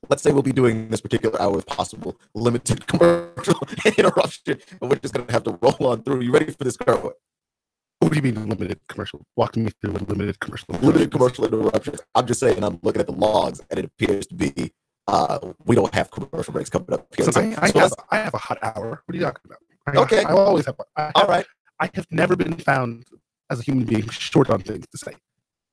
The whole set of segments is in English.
let's say we'll be doing this particular hour with possible limited commercial interruption, and we're just going to have to roll on through. You ready for this, Kerwin? What do you mean limited commercial? Walk me through a limited commercial. Limited commercial interruptions. I'm just saying, I'm looking at the logs, and it appears to be we don't have commercial breaks coming up here. So I have a hot hour. What are you talking about? Okay. I always have. All right. I have never been found as a human being short on things to say.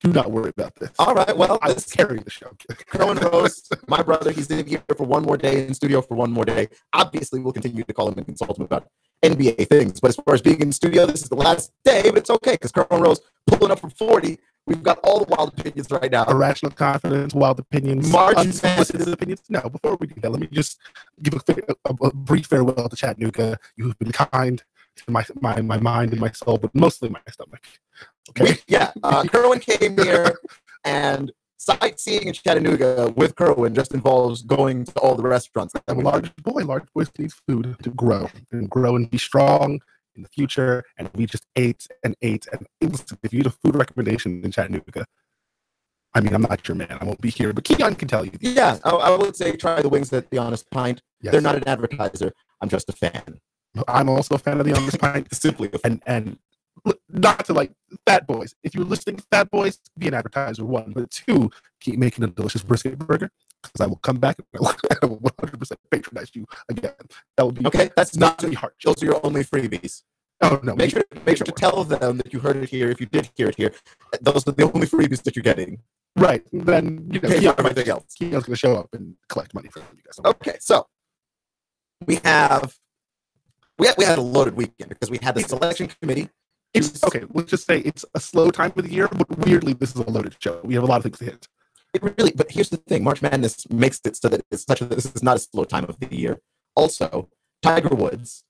Do not worry about this. All right. Well, I'm carrying the show. Keon Rose, my brother, he's in here for one more day, in studio for one more day. Obviously, we'll continue to call him and consult him about NBA things. But as far as being in studio, this is the last day, but it's okay because Keon Rose pulling up from 40. We've got all the wild opinions right now. Irrational confidence, wild opinions, unsolicited opinions. No, before we do that, let me just give a brief farewell to Chattanooga. You've been kind to my mind and my soul, but mostly my stomach. Okay. Kerwin came here, and sightseeing in Chattanooga with Kerwin just involves going to all the restaurants. I'm a large boy needs food to grow and be strong in the future. And we just ate. And listen, if you need a food recommendation in Chattanooga, I mean, I'm not your man. I won't be here, but Keon can tell you. Yeah, I would say try the wings at the Honest Pint. Yes. They're not an advertiser. I'm just a fan. I'm also a fan of the Honest Pint. Simply a fan. And not to like Fat Boys. If you're listening to Fat Boys, be an advertiser, one. But two, keep making a delicious brisket burger, because I will come back and I will 100% patronize you again. That would be okay. That's not really hard. Those are your only freebies. Oh no! Make sure to tell them that you heard it here. If you did hear it here, those are the only freebies that you're getting. Right. Then everything else. Keon's going to show up and collect money from you guys. Okay, so we had a loaded weekend because we had the selection committee. Okay, let's just say it's a slow time of the year, but weirdly, this is a loaded show. We have a lot of things to hit. But here's the thing: March Madness makes it so that this is not a slow time of the year. Also, Tiger Woods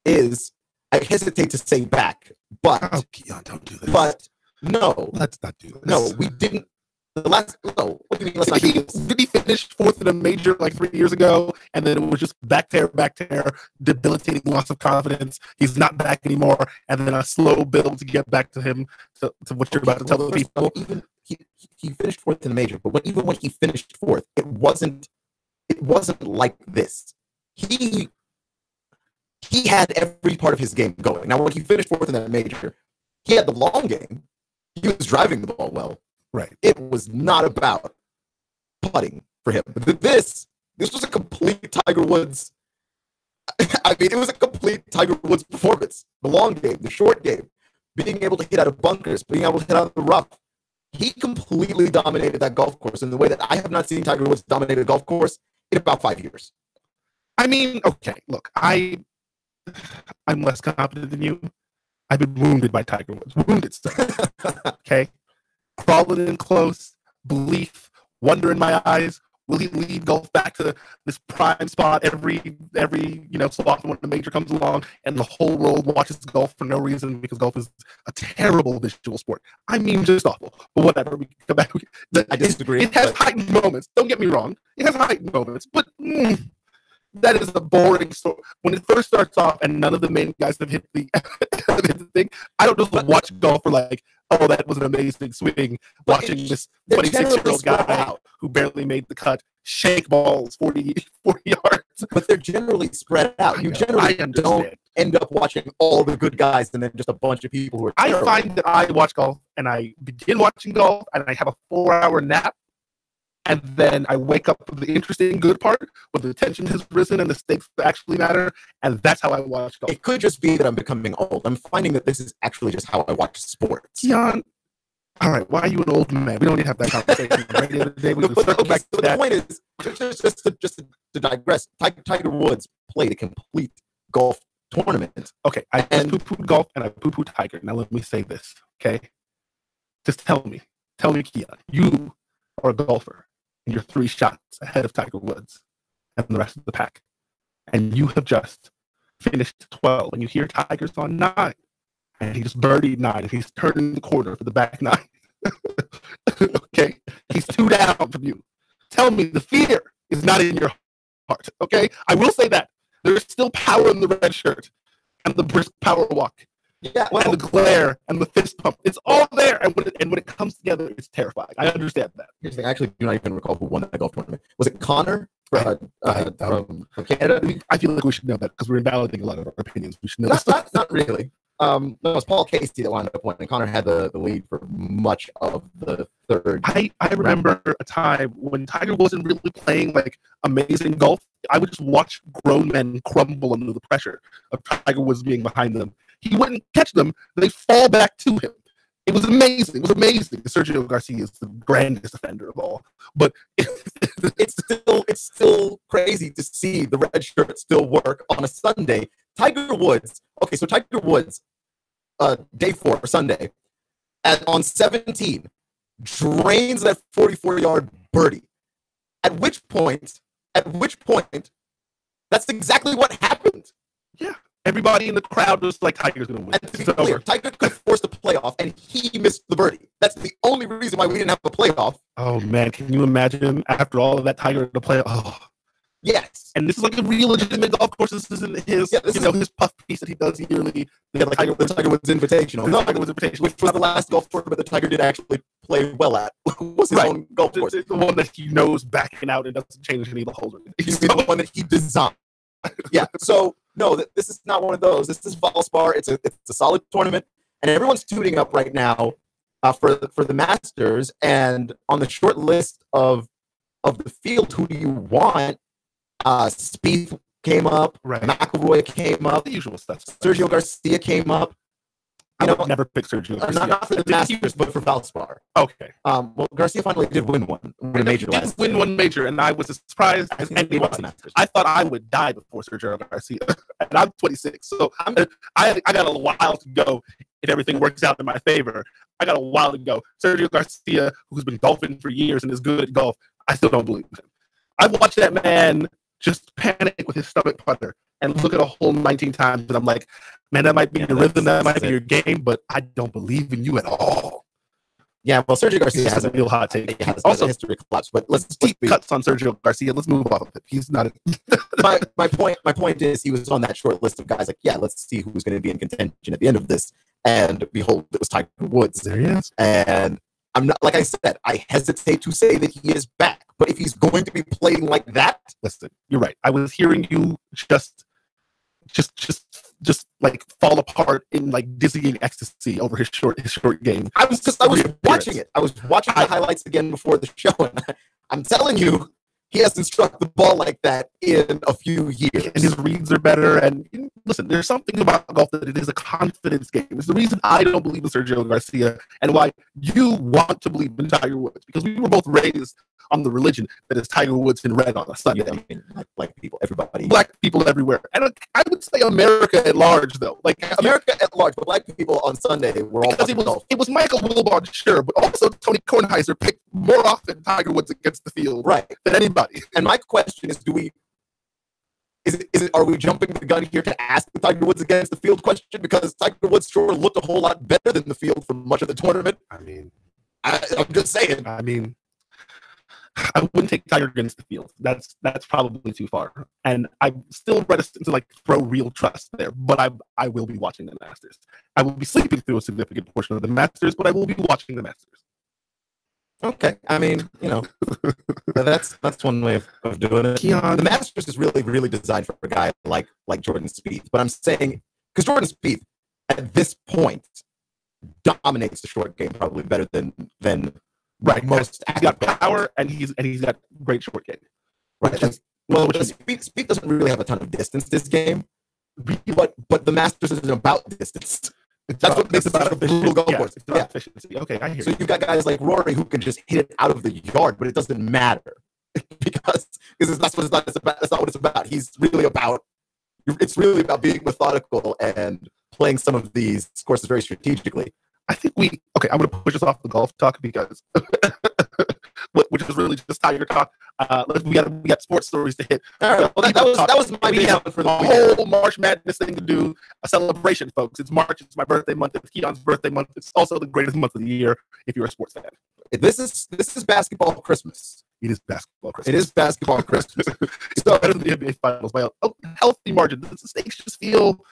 is, I hesitate to say back, but Keon, don't do this. But no, let's not do this. No, we didn't. What do you mean? Let's not do this? Did he finish fourth in a major like 3 years ago, and then it was just back tear, debilitating loss of confidence? He's not back anymore, and then a slow build to get back to him to what you're about to tell the people. Even he finished fourth in the major, but even when he finished fourth, it wasn't like this. He had every part of his game going. Now, when he finished fourth in that major, he had the long game. He was driving the ball well. Right. It was not about putting for him. This was a complete Tiger Woods. I mean, it was a complete Tiger Woods performance. The long game, the short game, being able to hit out of bunkers, being able to hit out of the rough. He completely dominated that golf course in the way that I have not seen Tiger Woods dominate a golf course in about 5 years. I mean, okay, look, I'm less confident than you. I've been wounded by Tiger Woods. Wounded stuff. Okay? Crawling in close, belief, wonder in my eyes. Will he lead golf back to this prime spot every so often when the major comes along and the whole world watches golf for no reason because golf is a terrible visual sport? I mean, just awful. But whatever. We can come back. I disagree. It has heightened moments. Don't get me wrong. It has heightened moments, but that is a boring story. When it first starts off and none of the main guys have hit the thing, I don't just watch golf for like, oh, that was an amazing swing. Watching this 26-year-old guy who barely made the cut shake balls 40 yards. But they're generally spread out. You generally don't end up watching all the good guys and then just a bunch of people who are terrible. I find that I watch golf and I begin watching golf and I have a 4-hour nap. And then I wake up with the interesting good part where the tension has risen and the stakes actually matter. And that's how I watch golf. It could just be that I'm becoming old. I'm finding that this is actually just how I watch sports. Keon, all right, why are you an old man? We don't need to have that conversation. Right? The other day, we the point is, just to digress, Tiger Woods played a complete golf tournament. Okay, I just poo-pooed golf and I poo-pooed Tiger. Now let me say this, okay? Just tell me, Keon, you are a golfer. And you're 3 shots ahead of Tiger Woods and the rest of the pack. And you have just finished 12, and you hear Tiger's on 9. And he just birdied 9, and he's turning the corner for the back 9. Okay? He's 2 down from you. Tell me the fear is not in your heart, okay? I will say that. There's still power in the red shirt and the brisk power walk. Yeah, well, and the glare and the fist pump. It's all there. And when it comes together, it's terrifying. I understand that. Here's the thing. I actually do not even recall who won that golf tournament. Was it Connor from Canada. I feel like we should know that because we're invalidating a lot of our opinions. We should know Not really. No, it was Paul Casey that wound up winning. Connor had the lead for much of the third. I remember a time when Tiger wasn't really playing like amazing golf. I would just watch grown men crumble under the pressure of Tiger Woods being behind them. He wouldn't catch them; they fall back to him. It was amazing. It was amazing. Sergio Garcia is the grandest offender of all. But it's still crazy to see the red shirt still work on a Sunday. Tiger Woods. Okay, so Tiger Woods, day 4, Sunday, on 17, drains that 44-yard birdie. At which point, that's exactly what happened. Yeah. Everybody in the crowd was like, Tiger's going to win. And to be clear, Tiger could have forced a playoff, and he missed the birdie. That's the only reason why we didn't have a playoff. Oh, man. Can you imagine after all of that, Tiger in the playoff? Oh. Yes. And this is like a real legitimate golf course. This isn't his, his puff piece that he does yearly. Yeah, like the Tiger Woods Invitational. No, Tiger Woods Invitational, which was the last golf tournament that Tiger did actually play well at. Was his own golf course. It's the one that he knows backing out and doesn't change any of the holes. He's the one that he designed. Yeah. So no, this is not one of those. This is Valspar. It's a solid tournament, and everyone's tuning up right now for the Masters. And on the short list of the field, who do you want? Spieth came up. Right. McIlroy came up. The usual stuff. Sergio Garcia came up. I would never pick Sergio Garcia. Not for the Masters, but for Valspar. Okay. Well, Garcia finally did win a major last year. One major, and I was as surprised as anyone. I thought I would die before Sergio Garcia, and I'm 26, so I got a while to go if everything works out in my favor. I got a while to go. Sergio Garcia, who's been golfing for years and is good at golf, I still don't believe him. I've watched that man just panic with his stomach putter and look at a hole 19 times, and I'm like, man, that might be your rhythm, that might be your game, but I don't believe in you at all. Yeah, well, Sergio Garcia has a real hot take. He has also history collapse, but let's deep cuts on Sergio Garcia. Let's move off of it. He's not. My point is, he was on that short list of guys. Like, yeah, let's see who's going to be in contention at the end of this. And behold, it was Tiger Woods. There he is. And I'm not, like I said, I hesitate to say that he is back. But if he's going to be playing like that, listen, you're right. I was hearing you just like fall apart in like dizzying ecstasy over his short game. I was watching it. I was watching the highlights again before the show, and I'm telling you, he hasn't struck the ball like that in a few years. And his reads are better. And listen, there's something about golf that it is a confidence game. It's the reason I don't believe in Sergio Garcia and why you want to believe in Tiger Woods, because we were both raised on the religion that is Tiger Woods in red on a Sunday. Yeah, I mean, black people, everybody. Black people everywhere. And I would say America at large, though. Like America at large, but black people on Sunday were all it was Michael Wilbon, sure, but also Tony Kornheiser picked more often Tiger Woods against the field than anybody. And my question is, are we jumping the gun here to ask the Tiger Woods against the field question? Because Tiger Woods sure looked a whole lot better than the field for much of the tournament. I mean, I'm just saying. I mean, I wouldn't take Tiger against the field. That's probably too far. And I'm still reticent to like throw real trust there. But I will be watching the Masters. I will be sleeping through a significant portion of the Masters, but I will be watching the Masters. Okay, I mean, that's one way of doing it. Keon. The Masters is really, really designed for a guy like Jordan Spieth. But I'm saying, because Jordan Spieth at this point dominates the short game probably better than most. He's got power and he's got great short game. Right. Spieth doesn't really have a ton of distance this game, but the Masters isn't about distance. That's what makes it such a brutal golf course. It's about efficiency. Okay, I hear you. So you've got guys like Rory who can just hit it out of the yard, but it doesn't matter because that's not what it's about. It's really about being methodical and playing some of these courses very strategically. I think I'm going to push us off the golf talk because, which is really just Tiger talk. We got sports stories to hit. All right, well, that was my idea for the whole March Madness thing to do. A celebration, folks. It's March. It's my birthday month. It's Keon's birthday month. It's also the greatest month of the year if you're a sports fan. This is basketball Christmas. It is basketball Christmas. It is basketball Christmas. It's better than the NBA Finals by a healthy margin. The stakes just feel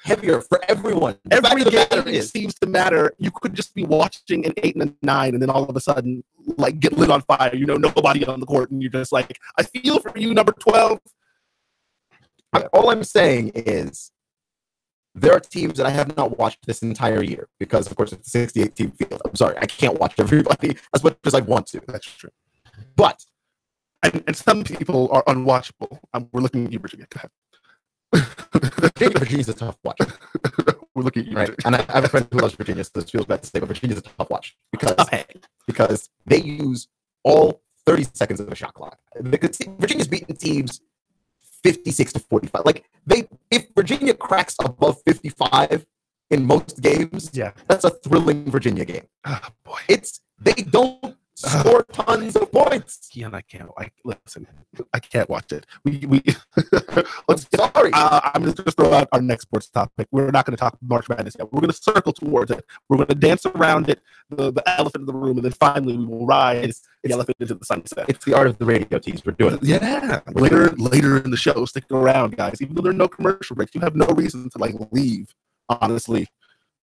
heavier for everyone. Every game seems to matter. You could just be watching an 8 and a 9, and then all of a sudden, like get lit on fire. Nobody on the court, and you're just like, I feel for you, number 12. All I'm saying is there are teams that I have not watched this entire year because, of course, it's a 68-team field. I'm sorry, I can't watch everybody as much as I want to. That's true. But and some people are unwatchable. We're looking at you, Virginia. Go ahead. Virginia's a tough watch. We're looking at you, right? And I have a friend who loves Virginia, so this feels bad to say, but Virginia's a tough watch because they use all 30 seconds of a shot clock. Virginia's beaten teams 56-45. Like if Virginia cracks above 55 in most games, that's a thrilling Virginia game. Oh boy, they don't score tons of points. Keon, I can't. Listen, I can't watch it. We sorry. I'm going to just throw out our next sports topic. We're not going to talk March Madness yet. We're going to circle towards it. We're going to dance around it, the elephant in the room, and then finally we will rise the elephant into the sunset. It's the art of the radio tease. We're doing it. Yeah. Later in the show, stick around, guys. Even though there are no commercial breaks, you have no reason to leave. Honestly,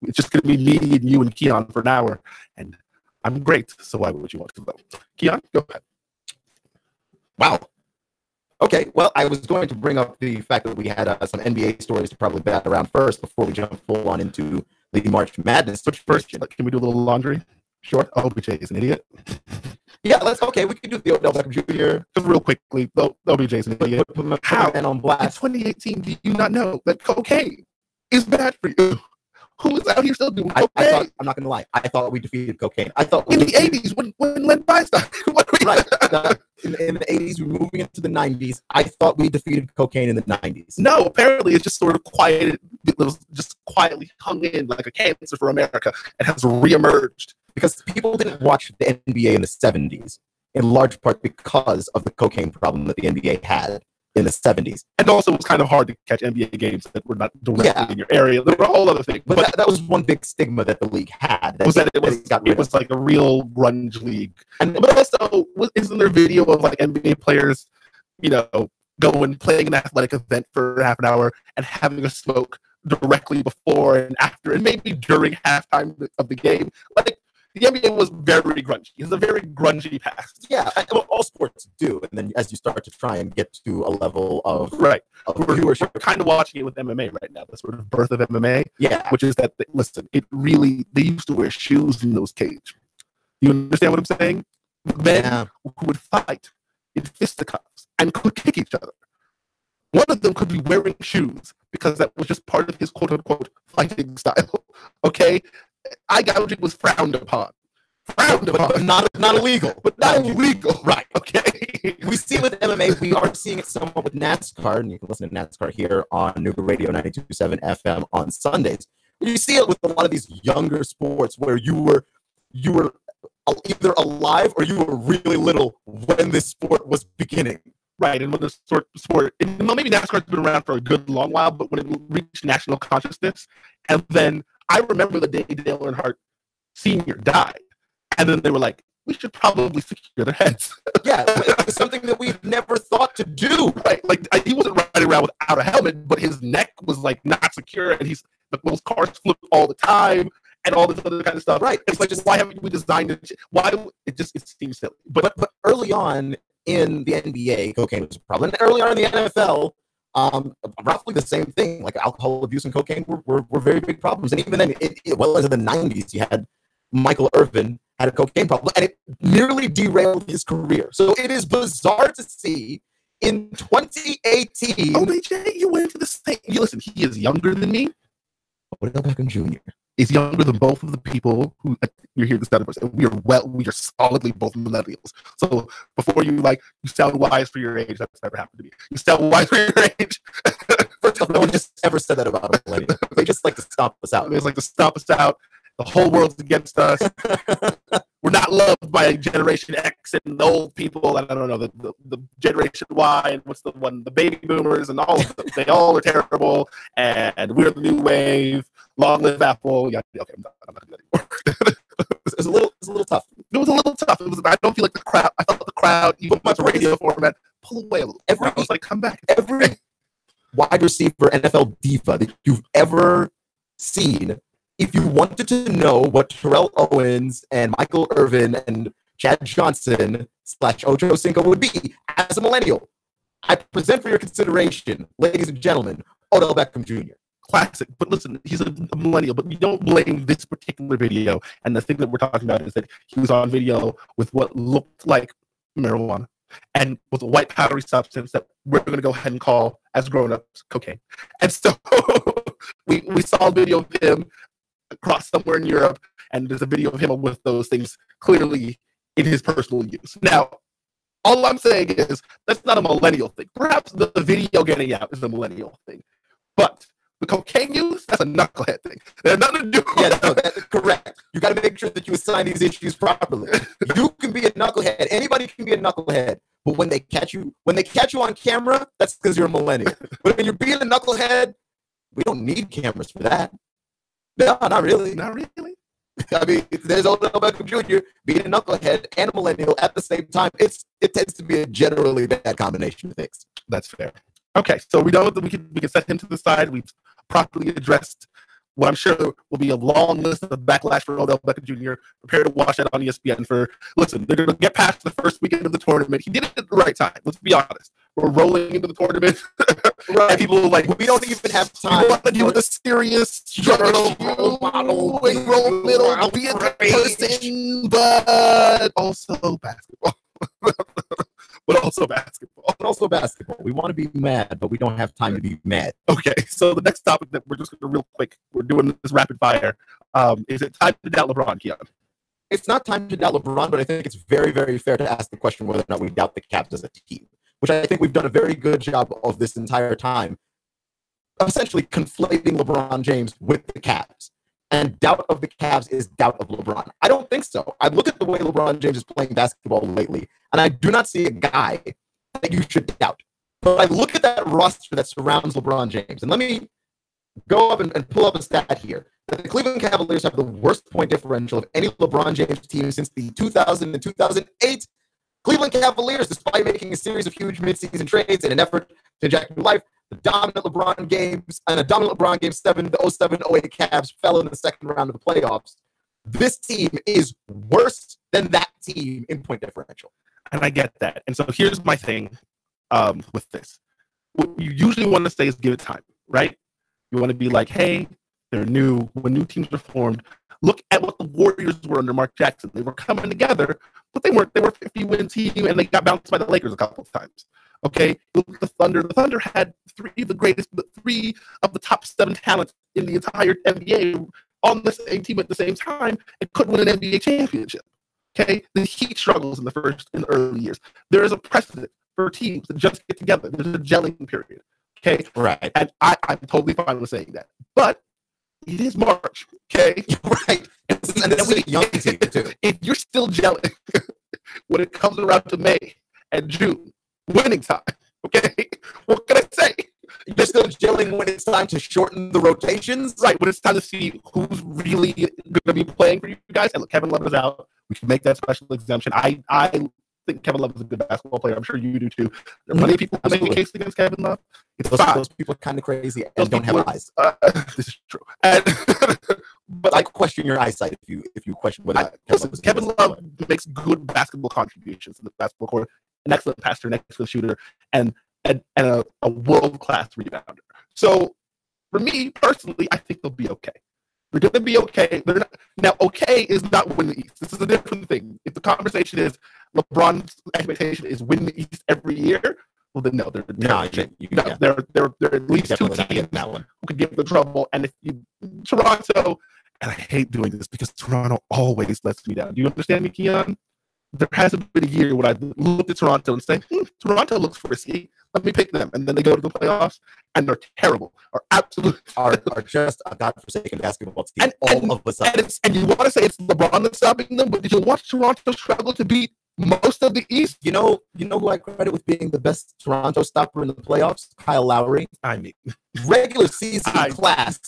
it's just going to be me and you and Keon for an hour, and I'm great, so why would you want to go? Keon, go ahead. Wow. Okay, well, I was going to bring up the fact that we had some NBA stories to probably bat around first before we jump full on into the March Madness. Which first, can we do a little laundry? Sure. OBJ is an idiot. Yeah, we can do the Odell Beckham Jr. Just real quickly, OBJ is an idiot. How? And on blast. In 2018, do you not know that cocaine is bad for you? Who is out here still doing cocaine? I'm not going to lie. I thought we defeated cocaine. I thought in the 80s when Len Feinstein. Right. In the 80s, we're moving into the 90s. I thought we defeated cocaine in the 90s. No, apparently it's just sort of quietly hung in like a cancer for America and has reemerged. Because people didn't watch the NBA in the 70s, in large part because of the cocaine problem that the NBA had in the 70s. And also, it was kind of hard to catch NBA games that were not directly in your area. There were a whole other thing. But that was one big stigma that the league had. It was like a real grunge league. But also, isn't there video of like NBA players, going, playing an athletic event for half an hour and having a smoke directly before and after, and maybe during halftime of the game? Like, the NBA was very grungy. It's a very grungy past. Yeah, all sports do. And then as you start to try and get to a level of we're kind of watching it with MMA right now, the sort of birth of MMA. Yeah. Which is that, they used to wear shoes in those cages. You understand what I'm saying? Men who would fight in fisticuffs and could kick each other. One of them could be wearing shoes because that was just part of his quote-unquote fighting style. Okay? Eye gouging was frowned upon. Not illegal. But not illegal. Right. Okay. We see it with MMA. We are seeing it somewhat with NASCAR. And you can listen to NASCAR here on Nooga Radio 92.7 FM on Sundays. You see it with a lot of these younger sports where you were either alive or you were really little when this sport was beginning. Right, and when the sport, maybe NASCAR's been around for a good long while, but when it reached national consciousness, and then I remember the day Dale Earnhardt Sr. died, and then they were like, we should probably secure their heads. Yeah, it was something that we've never thought to do. Right, like he wasn't riding around without a helmet, but his neck was like not secure, and those cars flipped all the time, and all this other kind of stuff. Right, it's like, just why haven't we designed it? Why it seems silly. But early on in the NBA, cocaine was a problem. And early on in the NFL, roughly the same thing. Like alcohol abuse and cocaine were very big problems. And even then, well into the 90s, you had Michael Irvin had a cocaine problem, and it nearly derailed his career. So it is bizarre to see in 2018. OBJ, you went to the same. Listen, he is younger than me. Odell Beckham Jr. is younger than both of the people who you're here this other person. We are solidly both millennials. So before you sound wise for your age, that's never happened to me. You sound wise for your age. First off, no one just ever said that about a millennial. They just like to stomp us out. They like to stomp us out. The whole world's against us. We're not loved by Generation X and the old people. I don't know, the Generation Y and what's the one, the baby boomers and all of them. They all are terrible, and we're the new wave. Long live Apple. Yeah, okay, I'm not doing that anymore. It was a little tough. It was a little tough. I don't feel like the crowd. I felt the crowd, even much radio format, pull away a little. I was like, come back. Every wide receiver NFL diva that you've ever seen, if you wanted to know what Terrell Owens and Michael Irvin and Chad Johnson / Ocho Cinco would be as a millennial. I present for your consideration, ladies and gentlemen, Odell Beckham Jr. Classic. But listen, he's a millennial, but you don't blame this particular video. And the thing that we're talking about is that he was on video with what looked like marijuana and with a white powdery substance that we're going to go ahead and call, as grown-ups, cocaine. And so we saw a video of him across somewhere in Europe, and there's a video of him with those things clearly in his personal use. Now, all I'm saying is that's not a millennial thing. Perhaps the video getting out is a millennial thing. But the cocaine use, that's a knucklehead thing. There's nothing to do with Yeah, no, that's correct. You got to make sure that you assign these issues properly. You can be a knucklehead. Anybody can be a knucklehead. But when they catch you on camera, that's because you're a millennial. But when you're being a knucklehead, we don't need cameras for that. No, not really. Not really. I mean, there's Odell Beckham Jr. being a knucklehead and a millennial at the same time. It tends to be a generally bad combination of things. That's fair. Okay, so we know that we can set him to the side. We've properly addressed what I'm sure will be a long list of backlash for Odell Beckham Jr. Prepare to watch that on ESPN listen, they're going to get past the first weekend of the tournament. He did it at the right time. Let's be honest. We're rolling into the tournament. Right. And people are like, we don't even have time. We want to deal with a serious struggle, model, role middle, be a good person, but also basketball. But also basketball. We want to be mad, but we don't have time to be mad. Okay, so the next topic that we're just going to real quick, we're doing this rapid fire. Is it time to doubt LeBron, Keon? It's not time to doubt LeBron, but I think it's very, very fair to ask the question whether or not we doubt the Cavs as a team, which I think we've done a very good job of this entire time, essentially conflating LeBron James with the Cavs. And doubt of the Cavs is doubt of LeBron. I don't think so. I look at the way LeBron James is playing basketball lately, and I do not see a guy that you should doubt. But I look at that roster that surrounds LeBron James, and let me go up and pull up a stat here. The Cleveland Cavaliers have the worst point differential of any LeBron James team since the 2000 and 2008 Cleveland Cavaliers, despite making a series of huge midseason trades in an effort to inject new life. The dominant LeBron games and a dominant LeBron game 7, the 07-08 Cavs fell in the second round of the playoffs. This team is worse than that team in point differential. And I get that. And so here's my thing with this. What you usually want to say is give it time, right? You want to be like, hey, they're new. When new teams are formed, look at what the Warriors were under Mark Jackson. They were coming together, but they were a 50-win team, and they got bounced by the Lakers a couple of times. Okay, look at the Thunder. The Thunder had three of the top 7 talents in the entire NBA on the same team at the same time and couldn't win an NBA championship. Okay, the Heat struggles in the early years. There is a precedent for teams that just get together. There's a gelling period. Okay, right. And I'm totally fine with saying that, but it is March. Okay, right. And this is a young team too. If you're still gelling when it comes around to May and June. Winning time, okay? What can I say? You're still gelling when it's time to shorten the rotations? Right, when it's time to see who's really going to be playing for you guys. And look, Kevin Love is out. We can make that special exemption. I think Kevin Love is a good basketball player. I'm sure you do too. There are many people who make a case against Kevin Love. Those people are kind of crazy and don't have eyes. This is true. And, but I question your eyesight if you question what Kevin Love makes good basketball contributions in the basketball court. An excellent passer, an excellent shooter, and a world-class rebounder. So, for me, personally, I think they'll be okay. They're going to be okay. Now, okay is not win the East. This is a different thing. If the conversation is LeBron's expectation is win the East every year, well, then no. There are at least 2 teams that one who could give the trouble. And if Toronto, and I hate doing this because Toronto always lets me down. Do you understand me, Keon? There hasn't been a year when I looked at Toronto and say, Toronto looks frisky. Let me pick them. And then they go to the playoffs, and they're terrible. Are just a godforsaken basketball team all of a sudden. And you want to say it's LeBron that's stopping them, but did you watch Toronto struggle to beat most of the East? You know who I credit with being the best Toronto stopper in the playoffs? Kyle Lowry. I mean, regular season class.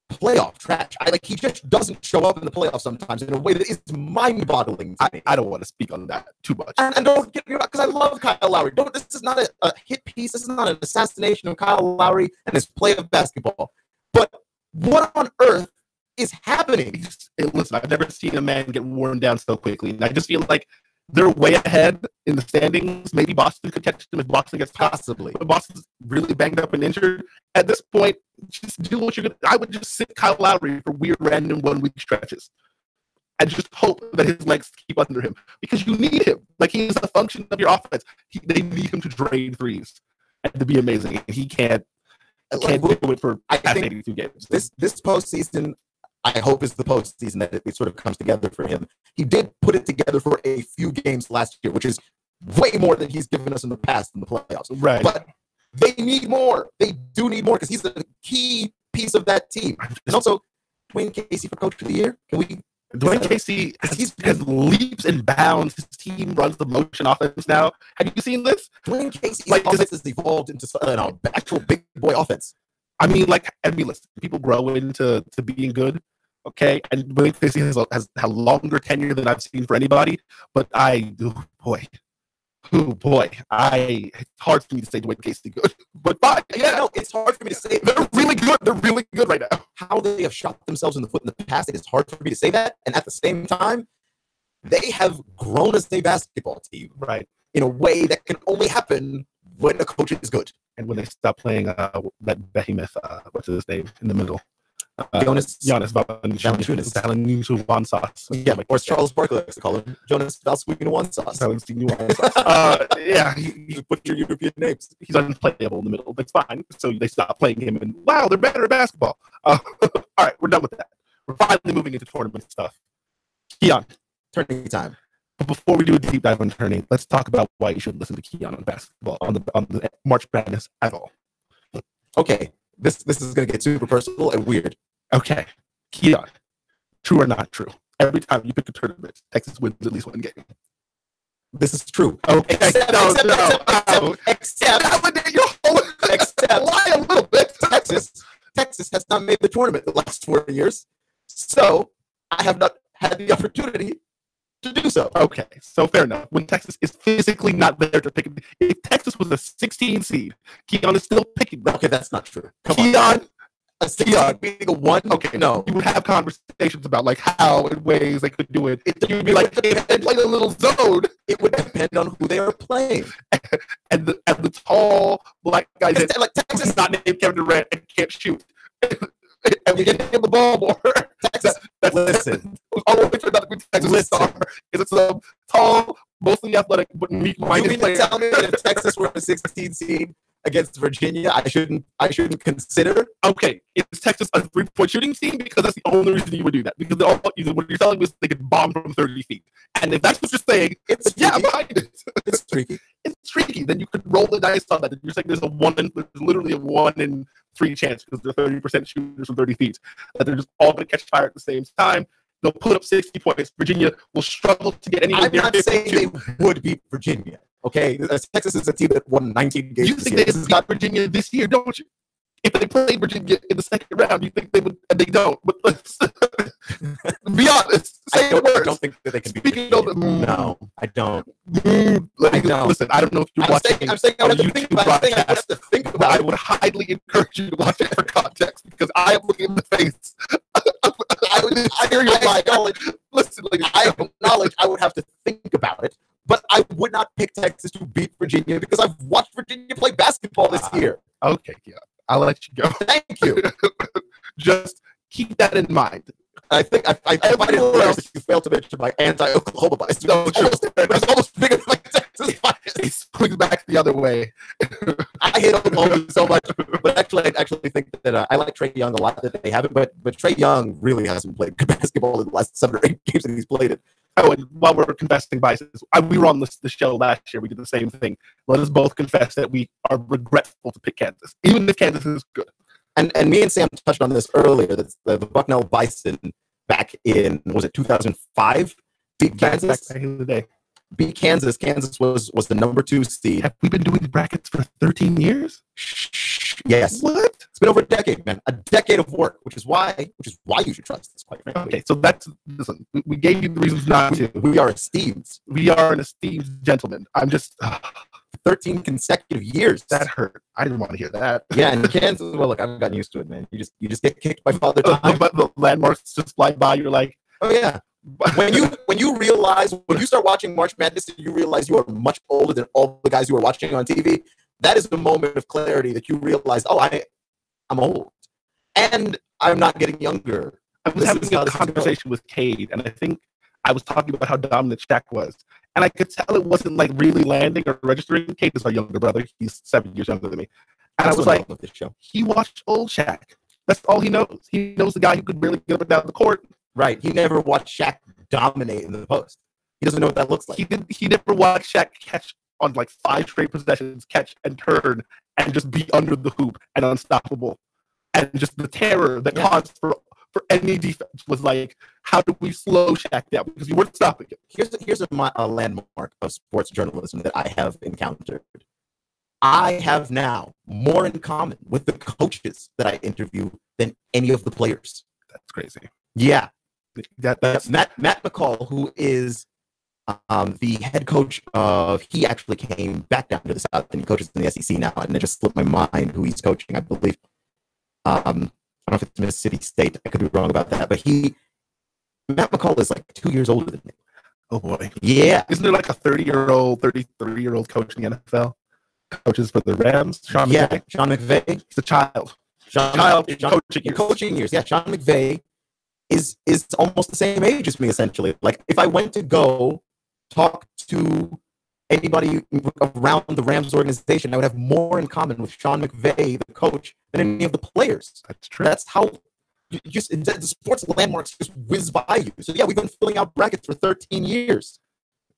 Playoff trash. He just doesn't show up in the playoffs sometimes in a way that is mind-boggling to me. I don't want to speak on that too much. And don't get me wrong, because I love Kyle Lowry. This is not a hit piece. This is not an assassination of Kyle Lowry and his play of basketball. But what on earth is happening? Listen, I've never seen a man get worn down so quickly. And I just feel like they're way ahead in the standings. Maybe Boston could catch them if Boston gets Possibly. But Boston's really banged up and injured. At this point, just do what you're going to. I would just sit Kyle Lowry for weird, random 1 week stretches. And just hope that his legs keep under him. Because you need him. Like, he is a function of your offense. They need him to drain threes and to be amazing. And he can't do it for 82 games. This postseason, I hope, is the postseason that it sort of comes together for him. He did put it together for a few games last year, which is way more than he's given us in the past in the playoffs. Right. But they need more. They do need more because he's a key piece of that team. And also, Dwayne Casey for Coach of the Year. Dwayne Casey has leaps and bounds. His team runs the motion offense now. Have you seen this? Dwayne Casey's offense has evolved into an actual big boy offense. I mean, listen, people grow into being good, okay? And Dwayne Casey has a longer tenure than I've seen for anybody. But it's hard for me to say Dwayne Casey good. But fine, yeah, no, it's hard for me to say. They're really good. They're really good right now. How they have shot themselves in the foot in the past, it is hard for me to say that. And at the same time, they have grown as a basketball team, right, in a way that can only happen when a coach is good. And when they stop playing that behemoth, what's his name, in the middle? Jonas Valanciunas. Yeah, or Charles Barkley likes to call him Jonas Valanciunas. Yeah, you put your European names. He's unplayable in the middle. That's fine. So they stop playing him, and wow, they're better at basketball. All right, we're done with that. We're finally moving into tournament stuff. Keon, tourney time. But before we do a deep dive on tourney, let's talk about why you should listen to Keon on basketball on the March Madness at all. Okay, this is going to get super personal and weird. Okay, Keon, true or not true? Every time you pick a tournament, Texas wins at least 1 game. This is true. Okay, except lie a little bit. Texas has not made the tournament the last 4 years, so I have not had the opportunity to do so. Okay, so fair enough. When Texas is physically not there to pick it, if Texas was a 16 seed, Keon is still picking them. Okay, that's not true. Keon. A 16 being a 1? Okay, no. You would have conversations about how and ways they could do it. You'd be like, if they play a little zone, it would depend on who they are playing. and the tall black guy that like Texas not named Kevin Durant and can't shoot. And we get him the ball more. Listen. Listen. Is it some tall, mostly athletic, but meek-minded player? You mean to tell me that if Texas were a 16 seed against Virginia, I shouldn't consider? Okay, is Texas a 3-point shooting team? Because that's the only reason you would do that. Because what you're telling me is they could bomb from 30 feet. And if that's what you're saying, I'm behind it. It's tricky. It's tricky. Then you could roll the dice on that. You're saying there's literally a 1 in 3 chance because they're 30% shooters from 30 feet. That they're just all going to catch fire at the same time. They'll put up 60 points. Virginia will struggle to get anywhere near 52. I'm not saying they would beat Virginia. Okay, Texas is a team that won 19 games. You think they got Virginia this year, don't you? If they played Virginia in the second round, you think they would, and they don't. But be honest. I don't think that they can beat Virginia. No, I don't. Listen, I don't know if you're watching. I'm saying I would have to think about it. I would highly encourage you to watch it for context because I am looking in the face. I acknowledge I would have to think about it, but I would not pick Texas to beat Virginia because I've watched Virginia play basketball this year. Okay, yeah, I'll let you go. Thank you. Just keep that in mind. I think I find it hilarious that you failed to mention my anti-Oklahoma bias. No, it's almost bigger than my Texas bias. It swings back the other way. I hate Oklahoma so much, but I actually think that I like Trae Young a lot. That they haven't, but Trae Young really hasn't played good basketball in the last 7 or 8 games that he's played it. Oh, and while we're confessing biases, we were on the show last year. We did the same thing. Let us both confess that we are regretful to pick Kansas, even if Kansas is good. And me and Sam touched on this earlier. That the Bucknell Bison back in, was it 2005? Beat Kansas. Back in the day. Beat Kansas. Kansas was the number 2 seed. Have we been doing the brackets for 13 years? Yes. What? It's been over a decade, man. A decade of work, which is why you should trust us, quite frankly. Okay, so listen, we gave you the reasons not to. We are esteemed. We are an esteemed gentleman. I'm just... 13 consecutive years. That hurt. I didn't want to hear that. Yeah, and Kansas, well, look, I've gotten used to it, man. You just get kicked by Father Time. But the landmarks just fly by. You're like, oh yeah. When you realize, when you start watching March Madness and you realize you are much older than all the guys you were watching on TV, that is the moment of clarity that you realize, oh, I'm old. And I'm not getting younger. I was having a conversation with Cade, and I think I was talking about how dominant Shaq was. And I could tell it wasn't like really landing or registering. Cade is my younger brother. He's 7 years younger than me. And I was like, he watched old Shaq. That's all he knows. He knows the guy who could barely get up and down the court. Right. He never watched Shaq dominate in the post. He doesn't know what that looks like. He never watched Shaq catch on like 5 straight possessions, catch and turn, and just be under the hoop and unstoppable. And just the terror that caused for any defense was like, how do we slow Shaq down? Because we weren't stopping it. Here's a landmark of sports journalism that I have encountered. I have now more in common with the coaches that I interview than any of the players. That's crazy. Yeah. That's Matt McCall, who is the head coach of, he actually came back down to the South and he coaches in the SEC now, and it just slipped my mind who he's coaching, I believe. I don't know if it's Mississippi State. I could be wrong about that, but Matt McCall is like 2 years older than me. Oh boy. Yeah. Isn't there like a 33-year-old coach in the NFL? Coaches for the Rams? Sean McVay? Sean McVay. He's a child. Coaching years. Yeah, Sean McVay is almost the same age as me, essentially. Like, if I went to go talk to anybody around the Rams organization, I would have more in common with Sean McVay, the coach, than any of the players. That's true. That's how the sports landmarks just whiz by you. So yeah, we've been filling out brackets for 13 years.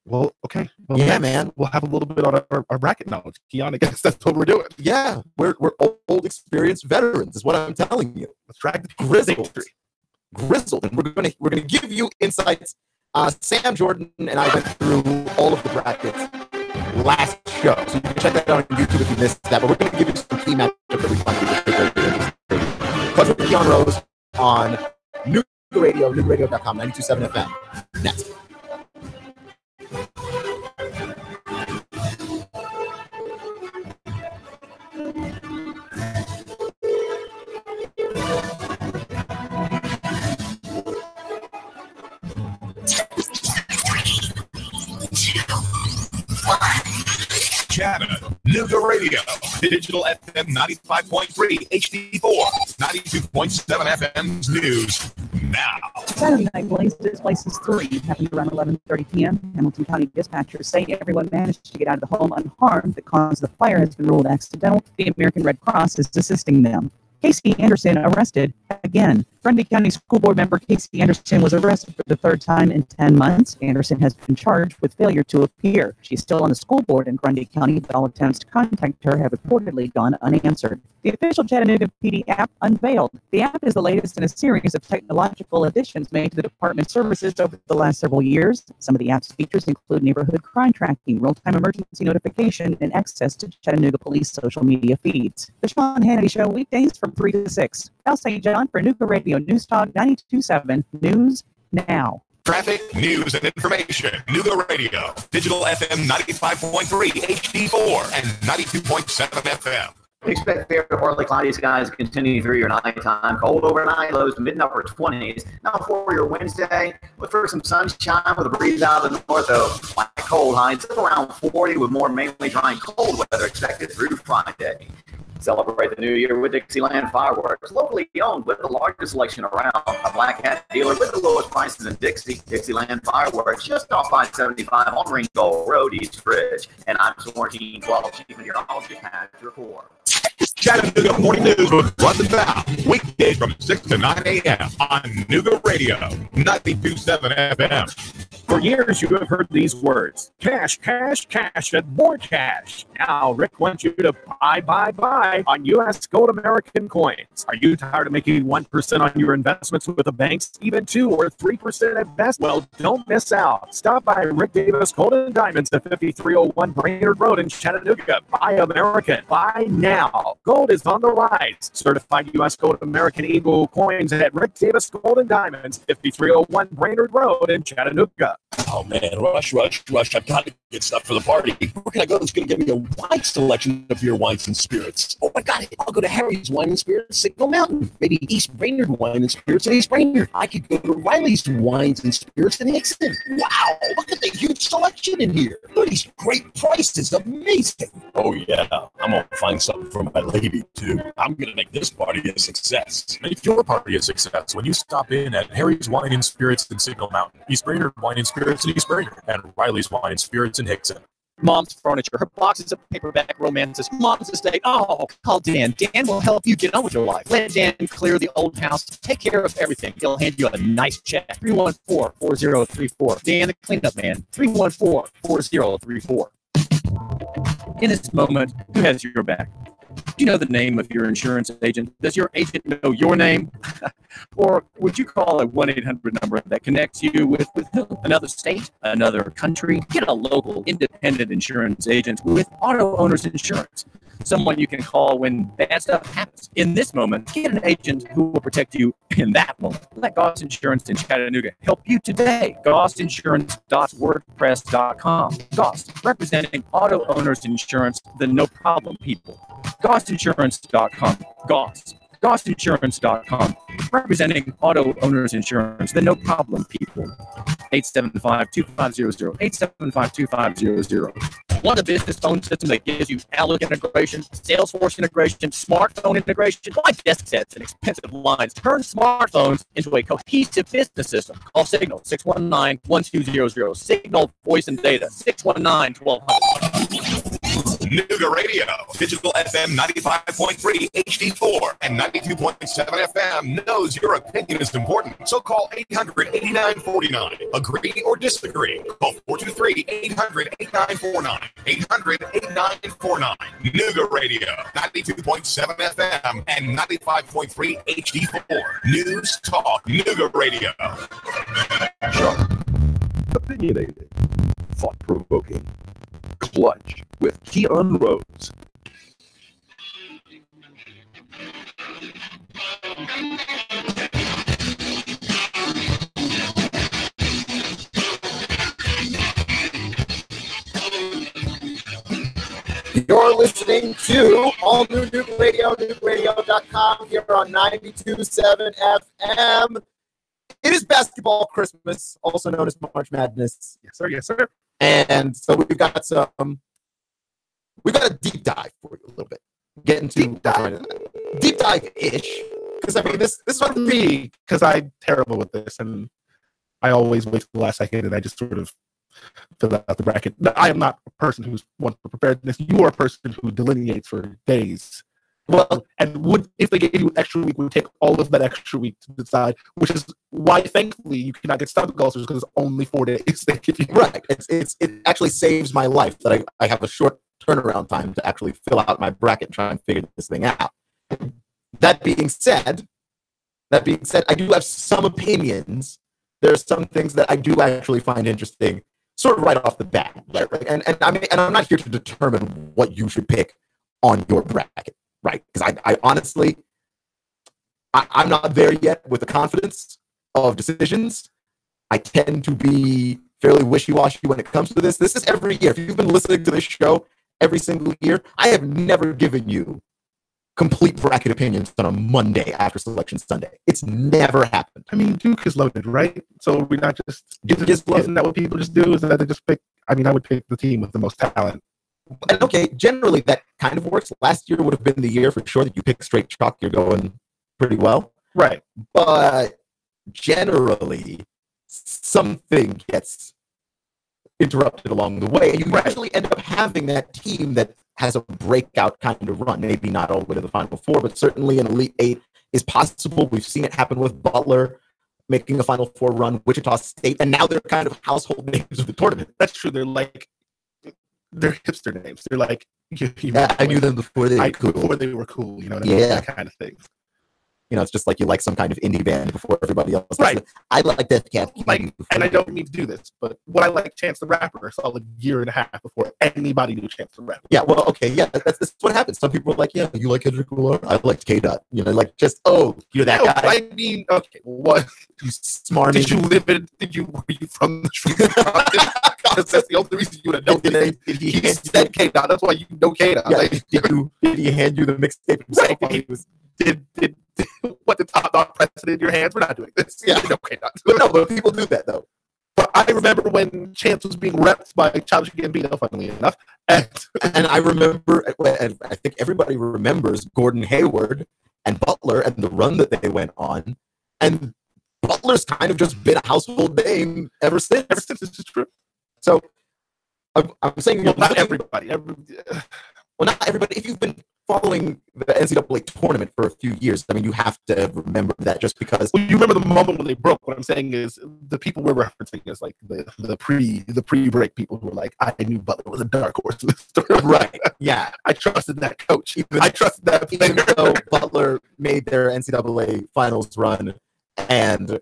Well, okay. Well, yeah, man. We'll have a little bit on our bracket knowledge. Keon, I guess that's what we're doing. Yeah, we're old, experienced veterans, is what I'm telling you. Let's drag the grizzled, and we're gonna give you insights. Sam Jordan and I went through all of the brackets last show, so you can check that out on YouTube if you missed that. But we're gonna give you some key matchups that we find. Plus, with Keon Rose on Nooga Radio, NoogaRadio.com, 92.7 FM. Next. Chattanooga Radio, digital FM 95.3, HD4, 92.7 FM's news now. Saturday night blaze displaces 3, happened around 11:30 p.m. Hamilton County dispatchers say everyone managed to get out of the home unharmed. The cause of the fire has been ruled accidental. The American Red Cross is assisting them. Casey Anderson arrested again. Grundy County School Board member Casey Anderson was arrested for the 3rd time in 10 months. Anderson has been charged with failure to appear. She's still on the school board in Grundy County, but all attempts to contact her have reportedly gone unanswered. The official Chattanooga PD app unveiled. The app is the latest in a series of technological additions made to the department's services over the last several years. Some of the app's features include neighborhood crime tracking, real-time emergency notification, and access to Chattanooga police social media feeds. The Sean Hannity Show, weekdays from 3 to 6. Al St. John for Nooga Radio News Talk 92.7 News Now. Traffic, news, and information. Nooga Radio, digital FM 95.3, HD4, and 92.7 FM. Expect fair to partly cloudy skies continue through your nighttime. Cold overnight, lows to mid-upper 20s. Now for your Wednesday, look for some sunshine with a breeze out of the north, though. Light cold highs up around 40 with more mainly dry and cold weather expected through Friday. Celebrate the new year with Dixieland Fireworks, locally owned with the largest selection around. A Black Hat dealer with the lowest prices in Dixie. Dixieland Fireworks, just off 575 on Ringgold Road, East Ridge. And I'm Swarteen 12, Chief Meteorologist, Pat Report. Chattanooga Morning News with Russ and Val, weekdays from 6 to 9 a.m. on Nooga Radio, 92.7 FM. For years, you have heard these words, cash, cash, cash, and more cash. Now, Rick wants you to buy on U.S. Gold American coins. Are you tired of making 1% on your investments with the banks, even 2 or 3% at best? Well, don't miss out. Stop by Rick Davis Gold and Diamonds at 5301 Brainerd Road in Chattanooga. Buy American. Buy now. Gold is on the rise. Certified U.S. Gold American Eagle coins at Rick Davis Gold and Diamonds, 5301 Brainerd Road in Chattanooga. Oh man, rush. I've got to Good stuff for the party. Where can I go that's going to give me a wide selection of beer, wines, and spirits? Oh, I got it. I'll go to Harry's Wine and Spirits, Signal Mountain. Maybe East Brainerd Wine and Spirits in East Brainerd. I could go to Riley's Wines and Spirits in Hickson. Wow, look at the huge selection in here. Look at these great prices. Amazing. Oh, yeah. I'm going to find something for my lady, too. I'm going to make this party a success. Make your party a success when you stop in at Harry's Wine and Spirits in Signal Mountain, East Brainerd Wine and Spirits in East Brainerd, and Riley's Wine and Spirits in Hickson. Mom's furniture, her boxes of paperback romances, Mom's estate. Oh, call Dan. Dan will help you get on with your life. Let Dan clear the old house. Take care of everything. He'll hand you a nice check. 314-4034. Dan, the cleanup man. 314-4034. In this moment, who has your back? Do you know the name of your insurance agent? Does your agent know your name? Or would you call a 1-800 number that connects you with another state, another country? Get a local independent insurance agent with Auto Owners Insurance. Someone you can call when bad stuff happens. In this moment, get an agent who will protect you in that moment. Let Goss Insurance in Chattanooga help you today. GossInsurance.wordpress.com. Goss, representing Auto Owners Insurance, the no problem people. GossInsurance.com. Goss. GossInsurance.com, representing Auto Owners Insurance, the no problem people. 875-2500, 875-2500. Want a business phone system that gives you Outlook integration, Salesforce integration, smartphone integration? Why desk sets and expensive lines? Turn smartphones into a cohesive business system. Call Signal 619-1200. Signal Voice and Data 619-1200. Nooga Radio, digital FM 95.3 HD4 and 92.7 FM knows your opinion is important. So call 800-8949. Agree or disagree. Call 423-800-8949. 800-8949. Nooga Radio, 92.7 FM and 95.3 HD4. News Talk Nooga Radio. Sharp, opinionated, thought-provoking, clutch with Keon Rose. You're listening to All New Nuke Radio, nukeradio.com, here on 92.7 FM. It is basketball Christmas, also known as March Madness. Yes, sir. Yes, sir. And so we've got a deep dive for you a little bit. Get into deep dive-ish. Because I mean, this is For me, because I'm terrible with this, and I always wait till the last second, and I just sort of fill out the bracket. I am not a person who's one for preparedness. You are a person who delineates for days. Well, and if they gave you an extra week, would take all of that extra week to decide, which is why, thankfully, you cannot get stomach ulcers because it's only 4 days. They give you. Right. It actually saves my life that I have a short turnaround time to actually fill out my bracket and try and figure this thing out. That being said, I do have some opinions. There are some things that I do actually find interesting, sort of right off the bat. Right? And I'm not here to determine what you should pick on your bracket. Right, because I honestly, I'm not there yet with the confidence of decisions. I tend to be fairly wishy-washy when it comes to this. This is every year. If you've been listening to this show every single year, I have never given you complete bracket opinions on a Monday after Selection Sunday. It's never happened. I mean, Duke is loaded, right? So we're not isn't that what people just do? Is that they just pick? I mean, I would pick the team with the most talent. And okay, generally that kind of works. Last year would have been the year for sure that you pick straight chalk. You're going pretty well. Right. But generally, something gets interrupted along the way. And you actually end up having that team that has a breakout kind of run. Maybe not all the way to the Final Four, but certainly an Elite Eight is possible. We've seen it happen with Butler making a Final Four run, Wichita State, and now they're kind of household names of the tournament. That's true. They're hipster names. They're like, I knew them before they were cool. Before they were cool, you know what I mean? That kind of thing. it's just like you like some kind of indie band before everybody else. Right. I like Death Cab. Like, and I don't mean to do this, but what I like Chance the Rapper a solid year and a half before anybody knew Chance the Rapper. Yeah, well, okay, yeah, that's what happens. Some people are like, yeah, you like Kendrick Lamar? I liked K-Dot. Like, just, you're that guy. I mean, okay, what? You smarmy. Were you from the streets of Compton? Because that's the only reason you would have known. Did he said K-Dot, that's why you know K-Dot. Yeah, did he hand you the mixtape himself? Right. Did what the top dog press it in your hands? We're not doing this. Yeah. K-Dot. But people do that, though. But I remember when Chance was being repped by Childish Gambino, funnily enough. And I remember, and I think everybody remembers Gordon Hayward and Butler and the run that they went on. And Butler's kind of just been a household name ever since. This is true. So I'm saying, not everybody. Well, not everybody. If you've been following the NCAA tournament for a few years, I mean, you have to remember that just because. Well, you remember the moment when they broke. What I'm saying is the people we're referencing is like the pre-break people who were like, I knew Butler was a dark horse in this story. Right. Yeah. I trusted that coach. I trusted that even though Butler made their NCAA finals run, and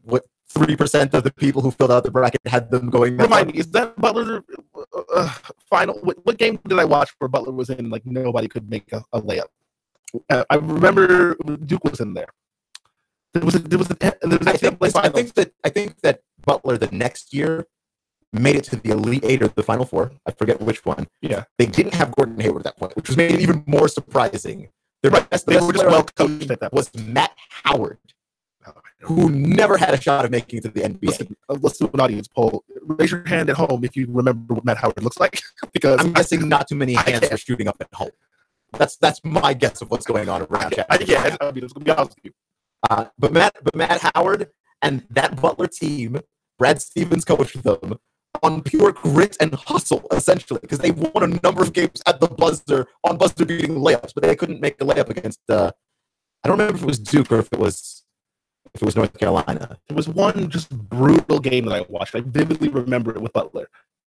what 3% of the people who filled out the bracket had them going. Remind me, is that Butler's final? What game did I watch where Butler was in? Like nobody could make a layup. I remember Duke was in there. I think that Butler the next year made it to the Elite Eight or the Final Four. I forget which one. Yeah, they didn't have Gordon Hayward at that point, which was made it even more surprising. They were just well coached at that. Was Matt Howard, who never had a shot of making it to the NBA. Let's do an audience poll. Raise your hand at home if you remember what Matt Howard looks like. Because I'm guessing not too many hands are shooting up at home. That's my guess of what's going on around Chattanooga. Yeah, I mean, it's gonna be honest with you. But Matt Howard and that Butler team, Brad Stevens coached them on pure grit and hustle, essentially, because they won a number of games at the buzzer on buzzer beating layups, but they couldn't make a layup against. I don't remember if it was Duke or if it was North Carolina. There was one just brutal game that I watched. I vividly remember it with Butler,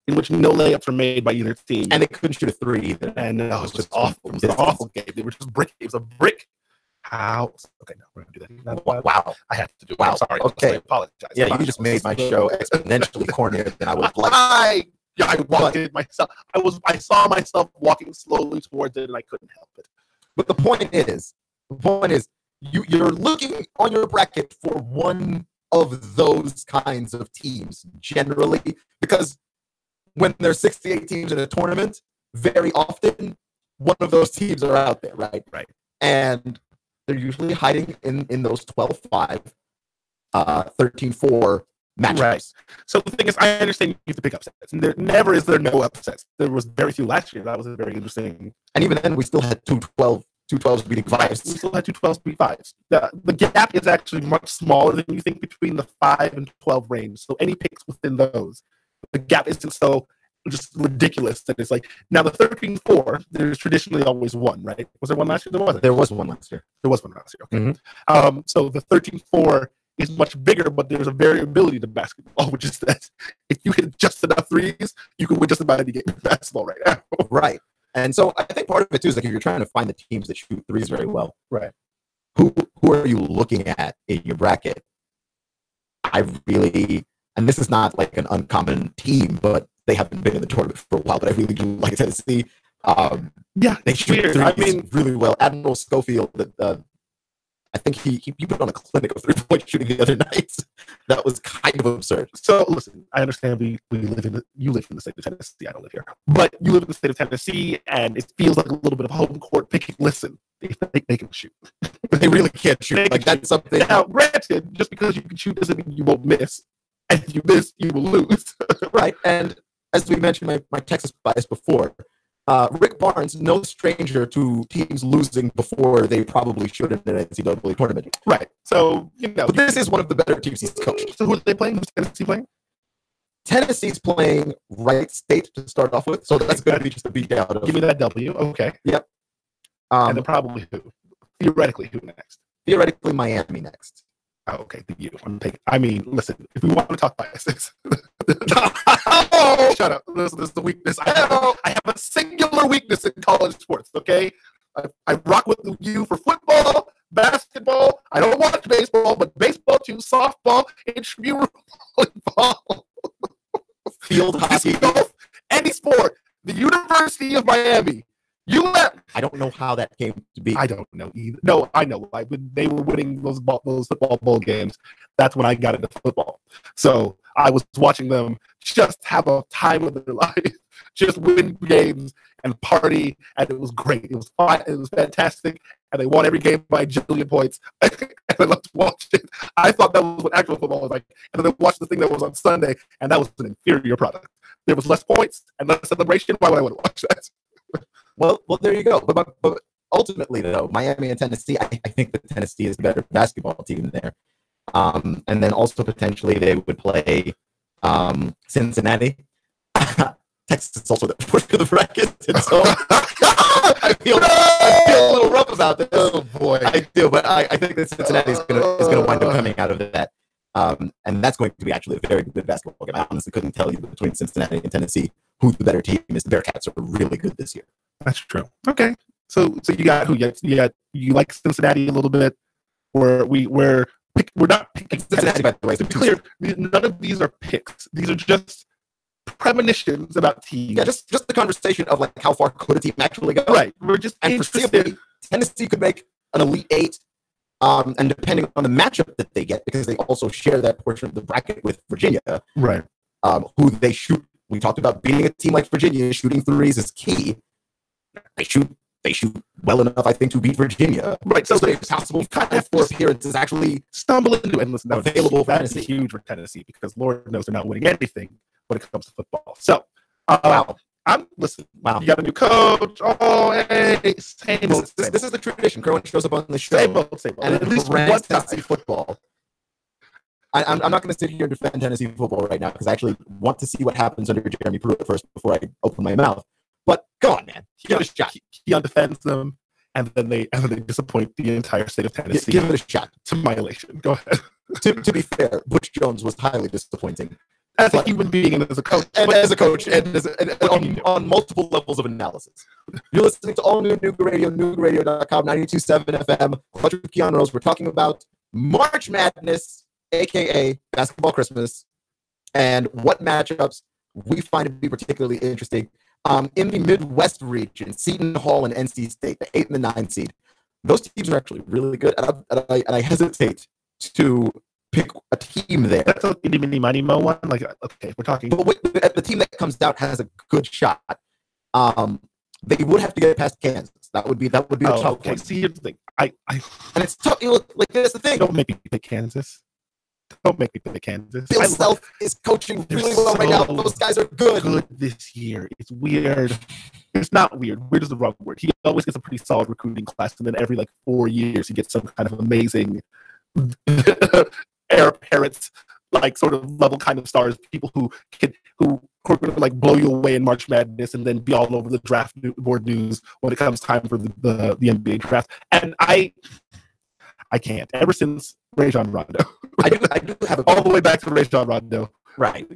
in which no layups were made by either team. And they couldn't shoot a three either. And it was just awful. It was an awful game. They were just brick. It was a brick house. Okay, no, we're going to do that. Wow. I had to do it. Wow. Sorry. Okay. I apologize. Yeah, you just made my show exponentially cornier than I would like. I walked it myself. I saw myself walking slowly towards it, and I couldn't help it. But the point is, you're looking on your bracket for one of those kinds of teams generally, because when there's 68 teams in a tournament, very often one of those teams are out there, right? Right. And they're usually hiding in those 12-5, 13-4 matchups. Right. So the thing is, I understand you have to pick upsets, and there never is there no upsets. There was very few last year. That was a very interesting. And even then, we still had 2-12s beating 5s. We still had 2-12s beat 5s. The gap is actually much smaller than you think between the 5 and 12 range. So any picks within those, the gap isn't so just ridiculous that it's like, now the 13-4, there's traditionally always one, right? Was there one last year? There wasn't. There was one last year. There was one last year. Okay. Mm-hmm. So the 13-4 is much bigger, but there's a variability to basketball, which is that if you hit just enough threes, you can win just about any game of basketball right now. Right. And so I think part of it too is like if you're trying to find the teams that shoot threes very well, right? Who are you looking at in your bracket? And this is not like an uncommon team, but they haven't been in the tournament for a while. But I really do like Tennessee. They shoot threes really well. Admiral Schofield, I think he put on a clinic of 3-point shooting the other night. That was kind of absurd. So listen, I understand you live in the state of Tennessee. I don't live here, but you live in the state of Tennessee, and it feels like a little bit of home court picking. Listen, they can shoot. They really can't shoot. That's something. Now, granted, just because you can shoot doesn't mean you won't miss. And if you miss, you will lose. Right. And as we mentioned, my Texas bias before, Rick Barnes, no stranger to teams losing before they probably should in an NCAA tournament. Right. So, but this is one of the better teams he's coached. So who are they playing? Who's Tennessee playing? Tennessee's playing Wright State to start off with. So that's going to be just a beat down. Give me that W. Okay. Yep. And then probably who? Theoretically, who next? Theoretically, Miami next. Oh, okay, the U. I mean, listen, if we want to talk biases. Shut up. This is the weakness. I have a singular weakness in college sports, okay? I rock with the U for football, basketball, I don't watch baseball, but baseball too, softball, intramural volleyball, Field hockey. golf, any sport. The University of Miami. I don't know how that came to be. I don't know either. No, I know. When they were winning those football bowl games, that's when I got into football. So I was watching them just have a time of their life, just win games and party, and it was great. It was fun. It was fantastic, and they won every game by a jillion points. And I loved to watch it. I thought that was what actual football was like. And then I watched the thing that was on Sunday, and that was an inferior product. There was less points and less celebration. Why would I want to watch that? Well, there you go. But ultimately, though, Miami and Tennessee, I think that Tennessee is the better basketball team there. And then also potentially they would play Cincinnati. Texas is also the push to the bracket. And so I feel a little rough about this. Oh boy, I do, but I think that Cincinnati is gonna wind up coming out of that. And that's going to be actually a very good basketball game. I honestly couldn't tell you between Cincinnati and Tennessee who the better team is. The Bearcats are really good this year. That's true. Okay, so you got who? You like Cincinnati a little bit, or we're not picking Cincinnati, by the way. To be clear, none of these are picks. These are just premonitions about teams. Yeah, just the conversation of like how far could a team actually go. Right. We're just and foreseeably, Tennessee could make an Elite Eight. And depending on the matchup that they get, because they also share that portion of the bracket with Virginia, right? Who they shoot. We talked about beating a team like Virginia, shooting threes is key. They shoot well enough, I think, to beat Virginia. Right. So it's possible for appearances actually stumble into and listen. Available for Tennessee. That's huge for Tennessee because Lord knows they're not winning anything when it comes to football. So, wow. Wow. You got a new coach. Oh, hey, this is the tradition. Kerwin shows up on the show. Same old. And at least one Tennessee football. I'm not going to sit here and defend Tennessee football right now because I actually want to see what happens under Jeremy Pruitt first before I open my mouth. But go on, man. Give it a shot. Keon defends them, and then they disappoint the entire state of Tennessee. Give it a shot. To my elation. Go ahead. To be fair, Butch Jones was highly disappointing. As a human being and as a coach. And on multiple levels of analysis. You're listening to All New Nooga Radio, NoogaRadio.com, 92.7 FM. Clutch with Keon Rose. We're talking about March Madness, a.k.a. Basketball Christmas, and what matchups we find to be particularly interesting. In the Midwest region, Seton Hall and NC State, the 8 and the 9 seed. Those teams are actually really good, and I hesitate to pick a team there. That's a itty money mo one. Like, okay, we're talking. But wait, the team that comes out has a good shot. They would have to get past Kansas. That would be a tough one. See, here's the thing. And it's tough. Like that's the thing. Don't make me pick Kansas. Don't make me pick Kansas. Bill Self is coaching really well right now. Those guys are good. Good this year. It's weird. It's not weird. Weird is the wrong word. He always gets a pretty solid recruiting class, and then every 4 years he gets some kind of amazing heir apparent, sort of level kind of stars, people who are going to blow you away in March Madness and then be all over the draft board news when it comes time for the NBA draft. And I can't. Ever since Rajon Rondo, I do have all the way back to Rajon Rondo, right?